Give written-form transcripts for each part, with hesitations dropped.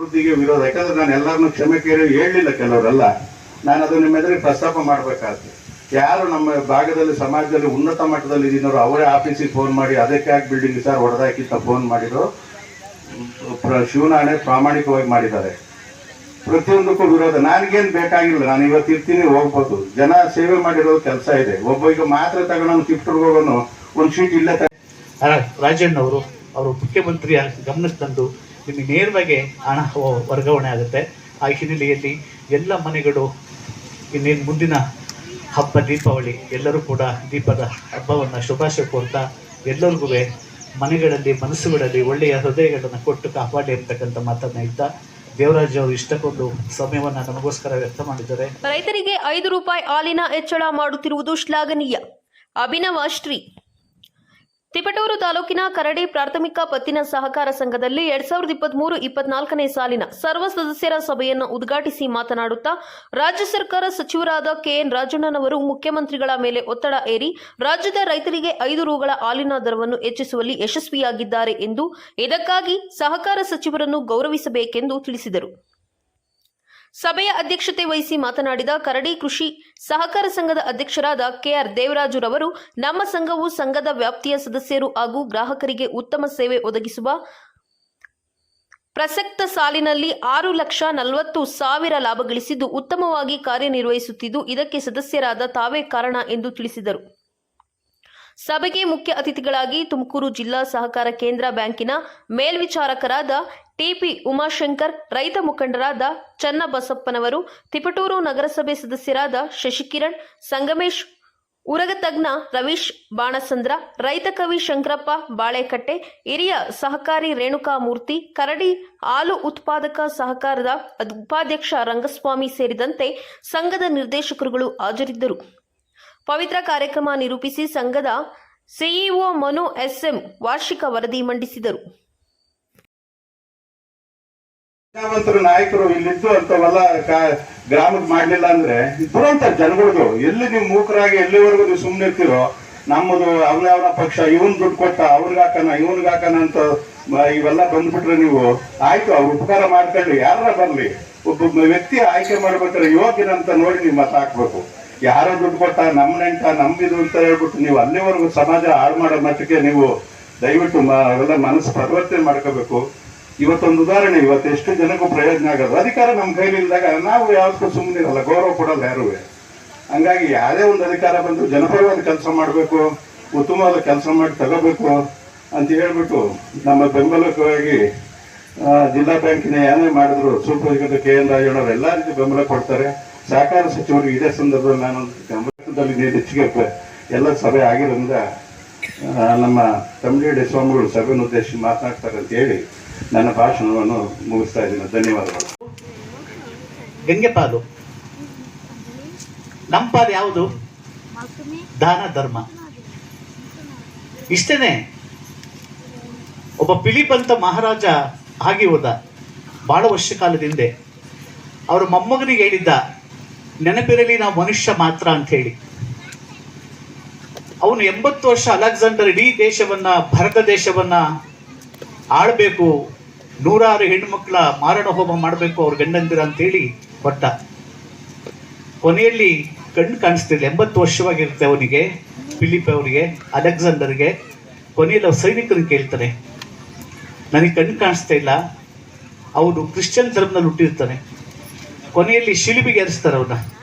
ಅಭಿವೃದ್ಧಿಗೆ ವಿರೋಧ. ಯಾಕಂದ್ರೆ ನಾನು ಎಲ್ಲರನ್ನು ಕ್ಷಮೆ ಕೇಳಿ ಹೇಳಲಿಲ್ಲ, ಕೆಲವರೆಲ್ಲ ನಾನು ಅದು ನಿಮ್ಮ ಎದುರಿಗೆ ಪ್ರಸ್ತಾಪ ಮಾಡಬೇಕಾಗ್ತದೆ. ಯಾರು ನಮ್ಮ ಭಾಗದಲ್ಲಿ ಸಮಾಜದಲ್ಲಿ ಉನ್ನತ ಮಟ್ಟದಲ್ಲಿ ಇದ್ದೀನೋ ಅವರೇ ಆಫೀಸಿಗೆ ಫೋನ್ ಮಾಡಿ ಅದಕ್ಕೆ ಯಾಕೆ ಬಿಲ್ಡಿಂಗ್ ಸರ್ ಹೊಡೆದಾಕಿಂತ ಫೋನ್ ಮಾಡಿದ್ರು. ಶಿವನಾಣೆ ಪ್ರಾಮಾಣಿಕವಾಗಿ ಮಾಡಿದ್ದಾರೆ. ಪ್ರತಿಯೊಂದಕ್ಕೂ ವಿರೋಧ. ನನಗೇನು ಬೇಕಾಗಿಲ್ಲ, ನಾನು ಇವತ್ತು ಇರ್ತೀನಿ, ಹೋಗ್ಬೋದು. ಜನ ಸೇವೆ ಮಾಡಿರೋದು ಕೆಲಸ ಇದೆ. ಒಬ್ಬ ಈಗ ಮಾತ್ರ ತಗೊಂಡು ಕಿಫ್ಟರ್ಗೆ ಹೋಗೋನು ಒಂದು ಶೀಟ್ ಇಲ್ಲ. ರಾಜಣ್ಣ ಅವರು ಮುಖ್ಯಮಂತ್ರಿಯ ಗಮನಕ್ಕೆ ತಂದು ನಿಮಗೆ ನೇರವಾಗಿ ಹಣ ವರ್ಗಾವಣೆ ಆಗುತ್ತೆ. ಆ ಹಿನ್ನೆಲೆಯಲ್ಲಿ ಎಲ್ಲ ಮನೆಗಳು ಇನ್ನೇನು ಮುಂದಿನ ಹಬ್ಬ ದೀಪಾವಳಿ, ಎಲ್ಲರೂ ಕೂಡ ದೀಪದ ಹಬ್ಬವನ್ನು ಶುಭಾಶಯ ಕೋರ್ತಾ ಎಲ್ಲರಿಗೂ ಮನೆಗಳಲ್ಲಿ ಮನಸ್ಸುಗಳಲ್ಲಿ ಒಳ್ಳೆಯ ಹೃದಯಗಳನ್ನು ಕೊಟ್ಟು ಕಾಪಾಡಿ ಅಂತಕ್ಕಂಥ ಮಾತನ್ನ ಹೇಳ್ತಾ ದೇವರಾಜ್ ಅವರು ಇಷ್ಟಕ್ಕೊಂದು ಸಮಯವನ್ನು ನಮಗೋಸ್ಕರ ವ್ಯಕ್ತ ಮಾಡಿದ್ದಾರೆ. ರೈತರಿಗೆ 5 ರೂಪಾಯಿ ಹಾಲಿನ ಹೆಚ್ಚಳ ಮಾಡುತ್ತಿರುವುದು ಶ್ಲಾಘನೀಯ. ಅಭಿನವ ಶ್ರೀ. ತಿಪಟೂರು ತಾಲೂಕಿನ ಕರಡಿ ಪ್ರಾಥಮಿಕ ಪತ್ತಿನ ಸಹಕಾರ ಸಂಘದಲ್ಲಿ 2023-24ನೇ ಸಾಲಿನ ಸರ್ವ ಸದಸ್ಯರ ಸಭೆಯನ್ನು ಉದ್ಘಾಟಿಸಿ ಮಾತನಾಡುತ್ತಾ ರಾಜ್ಯ ಸರ್ಕಾರ ಸಚಿವರಾದ ಕೆಎನ್ ರಾಜಣ್ಣನವರು ಮುಖ್ಯಮಂತ್ರಿಗಳ ಮೇಲೆ ಒತ್ತಡ ಹೇರಿ ರಾಜ್ಯದ ರೈತರಿಗೆ 5 ರೂಗಳ ಹಾಲಿನ ದರವನ್ನು ಹೆಚ್ಚಿಸುವಲ್ಲಿ ಯಶಸ್ವಿಯಾಗಿದ್ದಾರೆ ಎಂದು, ಇದಕ್ಕಾಗಿ ಸಹಕಾರ ಸಚಿವರನ್ನು ಗೌರವಿಸಬೇಕೆಂದು ತಿಳಿಸಿದರು. ಸಭೆಯ ಅಧ್ಯಕ್ಷತೆ ವಹಿಸಿ ಮಾತನಾಡಿದ ಕರಡಿ ಕೃಷಿ ಸಹಕಾರ ಸಂಘದ ಅಧ್ಯಕ್ಷರಾದ ಕೆಆರ್ ದೇವರಾಜುರವರು, ನಮ್ಮ ಸಂಘವು ಸಂಘದ ವ್ಯಾಪ್ತಿಯ ಸದಸ್ಯರು ಹಾಗೂ ಗ್ರಾಹಕರಿಗೆ ಉತ್ತಮ ಸೇವೆ ಒದಗಿಸುವ ಪ್ರಸಕ್ತ ಸಾಲಿನಲ್ಲಿ 6,40,000 ಲಾಭ ಗಳಿಸಿದ್ದು ಉತ್ತಮವಾಗಿ ಕಾರ್ಯನಿರ್ವಹಿಸುತ್ತಿದ್ದು, ಇದಕ್ಕೆ ಸದಸ್ಯರಾದ ತಾವೇ ಕಾರಣ ಎಂದು ತಿಳಿಸಿದರು. ಸಭೆಗೆ ಮುಖ್ಯ ಅತಿಥಿಗಳಾಗಿ ತುಮಕೂರು ಜಿಲ್ಲಾ ಸಹಕಾರ ಕೇಂದ್ರ ಬ್ಯಾಂಕಿನ ಮೇಲ್ವಿಚಾರಕರಾದ ಟಿಪಿ ಉಮಾಶಂಕರ್, ರೈತ ಮುಖಂಡರಾದ ಚನ್ನಬಸಪ್ಪನವರು, ತಿಪಟೂರು ನಗರಸಭೆ ಸದಸ್ಯರಾದ ಶಶಿಕಿರಣ್, ಸಂಗಮೇಶ್, ಉರಗತಜ್ಞ ರವೀಶ್ ಬಾಣಸಂದ್ರ, ರೈತ ಕವಿ ಶಂಕರಪ್ಪ ಬಾಳೆಕಟ್ಟೆ, ಹಿರಿಯ ಸಹಕಾರಿ ರೇಣುಕಾಮೂರ್ತಿ, ಕರಡಿ ಹಾಲು ಉತ್ಪಾದಕ ಸಹಕಾರದ ಉಪಾಧ್ಯಕ್ಷ ರಂಗಸ್ವಾಮಿ ಸೇರಿದಂತೆ ಸಂಘದ ನಿರ್ದೇಶಕರುಗಳು ಹಾಜರಿದ್ದರು. ಪವಿತ್ರ ಕಾರ್ಯಕ್ರಮ ನಿರೂಪಿಸಿ ಸಂಘದ ಸಿಇಒ ಮನು ಎಸ್ಎಂ ವಾರ್ಷಿಕ ವರದಿ ಮಂಡಿಸಿದರು. ನಾಯಕರು ಇಲ್ಲಿದ್ದು ಅಂತವೆಲ್ಲ ಗ್ರಾಮಕ್ಕೆ ಮಾಡ್ಲಿಲ್ಲ ಅಂದ್ರೆ ದುರಂತ ಜನಗಳದು. ಎಲ್ಲಿ ನೀವು ಮೂಕರಾಗಿ ಎಲ್ಲಿವರೆಗೂ ನೀವು ಸುಮ್ಮನೆ ಇರ್ತೀರೋ, ನಮ್ಮದು ಅವನ ಪಕ್ಷ ಇವನ್ ದುಡ್ಡು ಕೊಟ್ಟ ಇವನ್ಗಾಕನ ಅಂತ ಇವೆಲ್ಲ ಬಂದ್ಬಿಟ್ರೆ ನೀವು ಆಯ್ತು, ಅವ್ರು ಉಪಕಾರ ಮಾಡ್ಕೊಳ್ಳಿ, ಯಾರ ಬರ್ಲಿ, ಒಬ್ಬ ವ್ಯಕ್ತಿ ಆಯ್ಕೆ ಮಾಡ್ಬೇಕಾದ್ರೆ ಯೋಗ್ಯನಂತ ನೋಡಿ ನೀವು ಮತ ಹಾಕ್ಬೇಕು. ಯಾರೋ ದುಡ್ಡು ಕೊಟ್ಟ ನಮ್ಮ ನೆಂಟ ನಮ್ದಿದು ಅಂತ ಹೇಳ್ಬಿಟ್ಟು ನೀವು ಅಲ್ಲಿವರೆಗೂ ಸಮಾಜ ಹಾಳು ಮಾಡೋ ಮಟ್ಟಿಗೆ ನೀವು ದಯವಿಟ್ಟು ಅವೆಲ್ಲ ಮನಸ್ಸು ಪರಿವರ್ತನೆ ಮಾಡ್ಕೋಬೇಕು. ಇವತ್ತೊಂದು ಉದಾಹರಣೆ, ಇವತ್ತು ಎಷ್ಟು ಜನಕ್ಕೂ ಪ್ರಯೋಜನ ಆಗೋದು. ಅಧಿಕಾರ ನಮ್ಮ ಕೈಲಿ ಇಲ್ದಾಗ ನಾವು ಯಾವತ್ತೂ ಸುಮ್ಮನಿರಲ್ಲ, ಗೌರವ ಕೊಡೋದು ಯಾರು. ಹಂಗಾಗಿ ಯಾವುದೇ ಒಂದು ಅಧಿಕಾರ ಬಂದು ಜನಪರವಾದ ಕೆಲಸ ಮಾಡಬೇಕು, ಉತ್ತಮವಾದ ಕೆಲಸ ಮಾಡಿ ತಗೋಬೇಕು ಅಂತ ಹೇಳ್ಬಿಟ್ಟು ನಮ್ಮ ಬೆಂಬಲಕ್ಕಾಗಿ ಜಿಲ್ಲಾ ಬ್ಯಾಂಕಿನ ಏನೇ ಮಾಡಿದ್ರು ಸೂಪರ್ವೈಸರ್ ಕೆಎನ್ ರಾಜಣ್ಣವರು ಎಲ್ಲ ರೀತಿ ಬೆಂಬಲ ಕೊಡ್ತಾರೆ. ಸಹಕಾರ ಸಚಿವರಿಗೆ ಇದೇ ಸಂದರ್ಭದಲ್ಲಿ ನಾನು ಗಮನದಲ್ಲಿ ಹೆಚ್ಚಿಗೆ ಎಲ್ಲ ಸಭೆ ಆಗಿರೋದ್ರಿಂದ ನಮ್ಮ ತಮಿಳುನಾಡು ಸ್ವಾಮಿಗಳು ಸಭೆಯನ್ನು ಉದ್ದೇಶಿಸಿ ಮಾತನಾಡ್ತಾರೆ ಅಂತ ಹೇಳಿ ನನ್ನ ಭಾಷಣವನ್ನು ಮುಗಿಸ್ತಾ ಇದ್ದೀನಿ. ಧನ್ಯವಾದಗಳು. ಗಂಗೆ ಪಾಲು, ನಮ್ಮ ಪಾಲು ಯಾವುದು? ದಾನ ಧರ್ಮ. ಇಷ್ಟೇನೆ. ಒಬ್ಬ ಫಿಲಿಪ್ ಅಂತ ಮಹಾರಾಜ ಆಗಿ ಹೋದ ಬಹಳ ವರ್ಷ ಕಾಲದ ಹಿಂದೆ. ಅವರು ಮೊಮ್ಮಗನಿಗೆ ಹೇಳಿದ್ದ, ನೆನಪಿರಲಿ ನಾವು ಮನುಷ್ಯ ಮಾತ್ರ ಅಂತ ಹೇಳಿ. ಅವನು 80 ವರ್ಷ ಅಲೆಕ್ಸಾಂಡರ್ ಇಡೀ ದೇಶವನ್ನ, ಭಾರತ ದೇಶವನ್ನ ಆಳ್ಬೇಕು, 106 ಹೆಣ್ಣುಮಕ್ಕಳ ಮಾರಣ ಹೋಮ ಮಾಡಬೇಕು ಅವ್ರ ಗಂಡಂದಿರ ಅಂತ ಹೇಳಿ ಕೊಟ್ಟ. ಕೊನೆಯಲ್ಲಿ ಕಣ್ಣು ಕಾಣಿಸ್ತಿಲ್ಲ, 80 ವರ್ಷವಾಗಿರುತ್ತೆ ಅವನಿಗೆ, ಫಿಲಿಪ್ ಅವರಿಗೆ, ಅಲೆಕ್ಸಾಂಡರ್ಗೆ. ಕೊನೆಯಲ್ಲಿ ಅವ್ರ ಸೈನಿಕರನ್ನು ಕೇಳ್ತಾನೆ, ನನಗೆ ಕಣ್ಣು ಕಾಣಿಸ್ತಾ ಇಲ್ಲ. ಅವನು ಕ್ರಿಶ್ಚಿಯನ್ ಧರ್ಮದಲ್ಲಿ ಹುಟ್ಟಿರ್ತಾನೆ. ಕೊನೆಯಲ್ಲಿ ಶಿಲುಬೆಗೆ ಏರಿಸ್ತಾರೆ ಅವನ್ನ,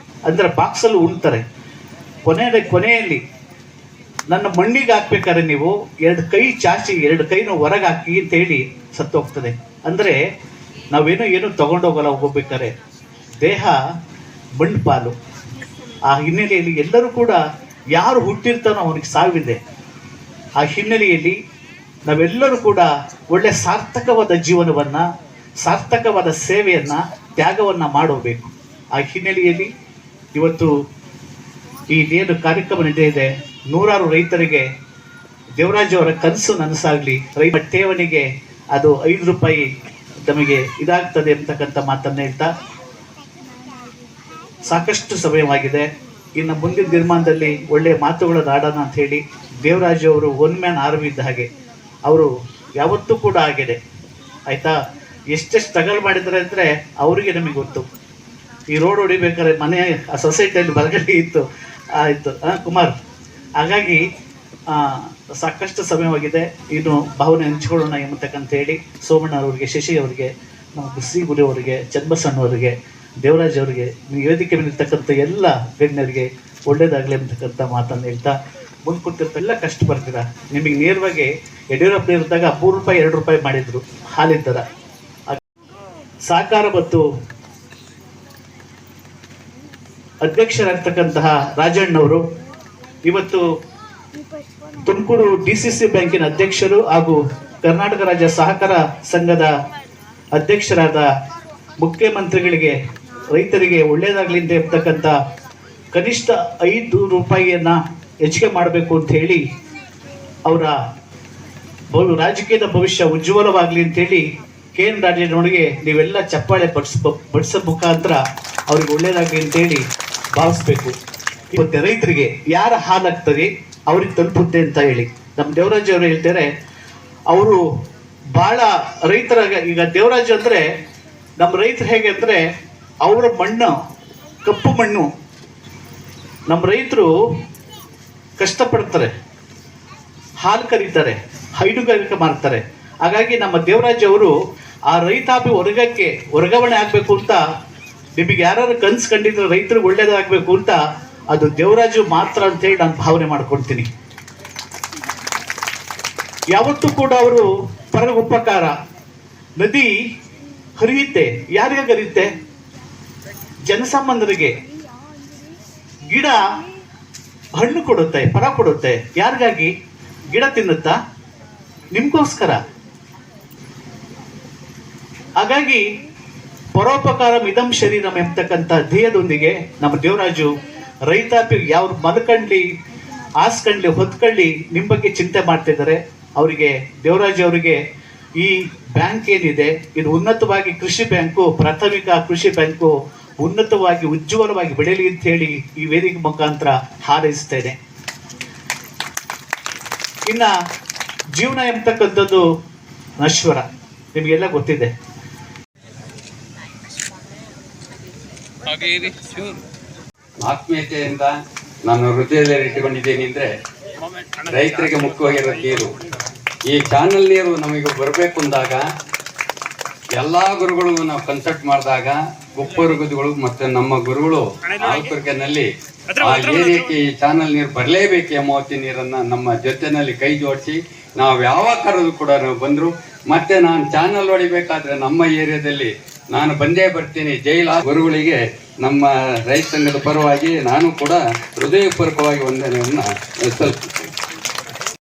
ಅಂದ್ರೆ ಬಾಕ್ಸಲ್ಲಿ ಉಣ್ತಾರೆ. ಕೊನೆಯಲ್ಲಿ ನನ್ನ ಮಣ್ಣಿಗೆ ಹಾಕ್ಬೇಕಾದ್ರೆ ನೀವು 2 ಕೈ ಚಾಚಿ 2 ಕೈನ ಹೊರಗೆ ಹಾಕಿ ಅಂತ ಹೇಳಿ ಸತ್ತೋಗ್ತದೆ. ಅಂದರೆ ನಾವೇನೋ ತಗೊಂಡೋಗಲ್ಲ, ಹೋಗ್ಬೇಕಾರೆ ದೇಹ ಮಣ್ಣು ಪಾಲು. ಆ ಹಿನ್ನೆಲೆಯಲ್ಲಿ ಎಲ್ಲರೂ ಕೂಡ ಯಾರು ಹುಟ್ಟಿರ್ತಾನೋ ಅವನಿಗೆ ಸಾವಿದೆ. ಆ ಹಿನ್ನೆಲೆಯಲ್ಲಿ ನಾವೆಲ್ಲರೂ ಕೂಡ ಒಳ್ಳೆ ಸಾರ್ಥಕವಾದ ಜೀವನವನ್ನು, ಸಾರ್ಥಕವಾದ ಸೇವೆಯನ್ನು, ತ್ಯಾಗವನ್ನು ಮಾಡೋಬೇಕು. ಆ ಹಿನ್ನೆಲೆಯಲ್ಲಿ ಇವತ್ತು ಈ ಏನು ಕಾರ್ಯಕ್ರಮ ನಡೆದಿದೆ, 106 ರೈತರಿಗೆ ದೇವರಾಜ್ ಅವರ ಕನಸು ನನಸಾಗಲಿ, ರೈತ ಠೇವಣಿಗೆ ಅದು 5 ರೂಪಾಯಿ ನಮಗೆ ಇದಾಗ್ತದೆ ಅಂತಕ್ಕಂಥ ಮಾತನ್ನು ಹೇಳ್ತಾ ಸಾಕಷ್ಟು ಸಮಯವಾಗಿದೆ. ಇನ್ನು ಮುಂದಿನ ನಿರ್ಮಾಣದಲ್ಲಿ ಒಳ್ಳೆಯ ಮಾತುಗಳನ್ನು ಆಡೋಣ ಅಂತ ಹೇಳಿ ದೇವರಾಜ್ ಅವರು ಒನ್ ಮ್ಯಾನ್ ಆರ್ಮಿ ಇದ್ದ ಹಾಗೆ ಅವರು ಯಾವತ್ತೂ ಕೂಡ ಆಗಿದೆ, ಆಯಿತಾ. ಎಷ್ಟೆಷ್ಟು ಸ್ಟ್ರಗಲ್ ಮಾಡಿದ್ದಾರೆ ಅಂದರೆ ಅವರಿಗೆ ನಮಗೆ ಗೊತ್ತು. ಈ ರೋಡ್ ಹೊಡಿಬೇಕಾದ್ರೆ ಮನೆ ಆ ಸೊಸೈಟಿಯಲ್ಲಿ ಬಲಗಡೆ ಇತ್ತು ಆಯಿತು ಕುಮಾರ್. ಹಾಗಾಗಿ ಸಾಕಷ್ಟು ಸಮಯವಾಗಿದೆ, ಇನ್ನು ಭಾವನೆ ಹಂಚ್ಕೊಳ್ಳೋಣ ಎಂಬತಕ್ಕಂತ ಹೇಳಿ ಸೋಮಣ್ಣ ಅವರಿಗೆ, ಶಶಿ ಅವರಿಗೆ, ನಮ್ಮ ಸಿ ಗುರಿ ಅವರಿಗೆ, ಚನ್ನಬಸಣ್ಣ ಅವರಿಗೆ, ದೇವರಾಜ್ ಅವರಿಗೆ, ವೇದಿಕೆ ಮೇಲಿರ್ತಕ್ಕಂಥ ಎಲ್ಲ ಗಣ್ಯರಿಗೆ ಒಳ್ಳೇದಾಗಲಿ ಅಂತಕ್ಕಂಥ ಮಾತನ್ನು ಹೇಳ್ತಾ, ಮುಂದೆ ಕೊಟ್ಟಿರ್ತ ಎಲ್ಲ ಕಷ್ಟ ಬರ್ತೀರ. ನಿಮಗೆ ನೇರವಾಗಿ ಯಡಿಯೂರಪ್ಪ ಇರಿದ್ದಾಗ ₹3 ₹2 ಮಾಡಿದ್ರು ಹಾಲಿನ ಥರ. ಸಹಕಾರ ಮತ್ತು ಅಧ್ಯಕ್ಷರಾಗಿರ್ತಕ್ಕಂತಹ ರಾಜಣ್ಣವರು ಇವತ್ತು ತುಮಕೂರು DCC ಬ್ಯಾಂಕಿನ ಅಧ್ಯಕ್ಷರು ಹಾಗೂ ಕರ್ನಾಟಕ ರಾಜ್ಯ ಸಹಕಾರ ಸಂಘದ ಅಧ್ಯಕ್ಷರಾದ ಮುಖ್ಯಮಂತ್ರಿಗಳಿಗೆ ರೈತರಿಗೆ ಒಳ್ಳೆಯದಾಗಲಿ ಅಂತ ಇರ್ತಕ್ಕಂಥ ಕನಿಷ್ಠ ₹5 ಹೆಚ್ಚಿಗೆ ಮಾಡಬೇಕು ಅಂತ ಹೇಳಿ ಅವರ ರಾಜಕೀಯದ ಭವಿಷ್ಯ ಉಜ್ವಲವಾಗಲಿ ಅಂತೇಳಿ KN ರಾಜಣ್ಣವರಿಗೆ ನೀವೆಲ್ಲ ಚಪ್ಪಾಳೆ ಬಡಿಸೋ ಮುಖಾಂತರ ಅವ್ರಿಗೆ ಒಳ್ಳೇದಾಗಲಿ ಅಂತೇಳಿ ಭಾವಿಸ್ಬೇಕು. ಇವತ್ತು ರೈತರಿಗೆ ಯಾರ ಹಾಲಾಗ್ತದೆ ಅವ್ರಿಗೆ ತಲುಪುತ್ತೆ ಅಂತ ಹೇಳಿ ನಮ್ಮ ದೇವರಾಜ್ ಅವರು ಹೇಳ್ತಾರೆ. ಅವರು ಭಾಳ ರೈತರ, ಈಗ ದೇವರಾಜ್ ಅಂದರೆ ನಮ್ಮ ರೈತರು ಹೇಗೆ ಅಂದರೆ ಅವರ ಮಣ್ಣು ಕಪ್ಪು ಮಣ್ಣು. ನಮ್ಮ ರೈತರು ಕಷ್ಟಪಡ್ತಾರೆ, ಹಾಲು ಕರೀತಾರೆ, ಹೈನುಗಾರಿಕೆ ಮಾಡ್ತಾರೆ. ಹಾಗಾಗಿ ನಮ್ಮ ದೇವರಾಜ್ ಅವರು ಆ ರೈತಾಪಿ ವರ್ಗಾವಣೆ ಆಗಬೇಕು ಅಂತ, ನಿಮಗೆ ಯಾರು ಕನ್ಸು ಕಂಡಿದ್ರೆ ರೈತರಿಗೆ ಒಳ್ಳೇದಾಗಬೇಕು ಅಂತ, ಅದು ದೇವರಾಜು ಮಾತ್ರ ಅಂತೇಳಿ ನಾನು ಭಾವನೆ ಮಾಡ್ಕೊಳ್ತೀನಿ. ಯಾವತ್ತೂ ಕೂಡ ಅವರು ಪರ ಉಪಕಾರ. ನದಿ ಹರಿಯುತ್ತೆ, ಯಾರಿಗಾಗಿ ಹರಿಯುತ್ತೆ? ಜನಸಾಮಾನ್ಯರಿಗೆ. ಗಿಡ ಹಣ್ಣು ಕೊಡುತ್ತೆ, ಫಲ ಕೊಡುತ್ತೆ, ಯಾರಿಗಾಗಿ? ಗಿಡ ತಿನ್ನುತ್ತಾ? ನಿಮ್ಗೋಸ್ಕರ. ಹಾಗಾಗಿ ಪರೋಪಕಾರಂ ಇದಂ ಶರೀರಂ ಎಂಬತಕ್ಕಂಥ ಧ್ಯೇಯದೊಂದಿಗೆ ನಮ್ಮ ದೇವರಾಜು ರೈತಾಪಿ ಯಾವ ಮಲ್ಕಂಡ್ಲಿ, ಹಾಸ್ಕಂಡ್ಲಿ, ಹೊತ್ಕಂಡ್ಲಿ ನಿಮ್ಮ ಬಗ್ಗೆ ಚಿಂತೆ ಮಾಡ್ತಿದ್ದಾರೆ. ಅವರಿಗೆ, ದೇವರಾಜ್ ಅವರಿಗೆ ಈ ಬ್ಯಾಂಕ್ ಏನಿದೆ ಇದು ಉನ್ನತವಾಗಿ ಕೃಷಿ ಬ್ಯಾಂಕು, ಪ್ರಾಥಮಿಕ ಕೃಷಿ ಬ್ಯಾಂಕು ಉನ್ನತವಾಗಿ ಉಜ್ವಲವಾಗಿ ಬೆಳೆಯಲಿ ಅಂತ ಹೇಳಿ ಈ ವೇದಿಕೆ ಮುಖಾಂತರ ಹಾರೈಸ್ತೇನೆ. ಇನ್ನ ಜೀವನ ಎಂಬತಕ್ಕಂಥದ್ದು ನಶ್ವರ, ನಿಮಗೆಲ್ಲ ಗೊತ್ತಿದೆ. ಆತ್ಮೀಯತೆಯಿಂದ ನಾನು ಹೃದಯದಲ್ಲಿ ಇಟ್ಟುಕೊಂಡಿದ್ದೇನೆ ಅಂದರೆ ರೈತರಿಗೆ ಮುಖ್ಯವಾಗಿರೋ ನೀರು. ಈ ಚಾನಲ್ ನೀರು ನಮಗೆ ಬರಬೇಕು ಅಂದಾಗ ಎಲ್ಲ ಗುರುಗಳು ನಾವು ಕನ್ಸಲ್ಟ್ ಮಾಡಿದಾಗ ಗುಪ್ಪರು ಗುರುಗಳು ಮತ್ತು ನಮ್ಮ ಗುರುಗಳು ಆಲ್ಕರ್ಕೆನಲ್ಲಿ ಆ ಏರಿಯಾಕ್ಕೆ ಈ ಚಾನಲ್ ನೀರು ಬರಲೇಬೇಕು ಎಂಬ ನೀರನ್ನು ನಮ್ಮ ಜೊತೆಯಲ್ಲಿ ಕೈ ಜೋಡಿಸಿ ನಾವು ಯಾವ ಕರೆದು ಕೂಡ ನಾವು ಬಂದರು. ಮತ್ತೆ ನಾನು ಚಾನಲ್ ಹೊಡಿಬೇಕಾದ್ರೆ ನಮ್ಮ ಏರಿಯಾದಲ್ಲಿ ನಾನು ಬಂದೇ ಬರ್ತೀನಿ. ಜೈಲ ಗುರುಗಳಿಗೆ ನಮ್ಮ ರೈತ ಸಂಘದ ಪರವಾಗಿ ನಾನು ಕೂಡ ಹೃದಯಪೂರ್ವಕವಾಗಿ ವಂದನೆಯನ್ನು ಸಲ್ಲಿಸುತ್ತೇನೆ.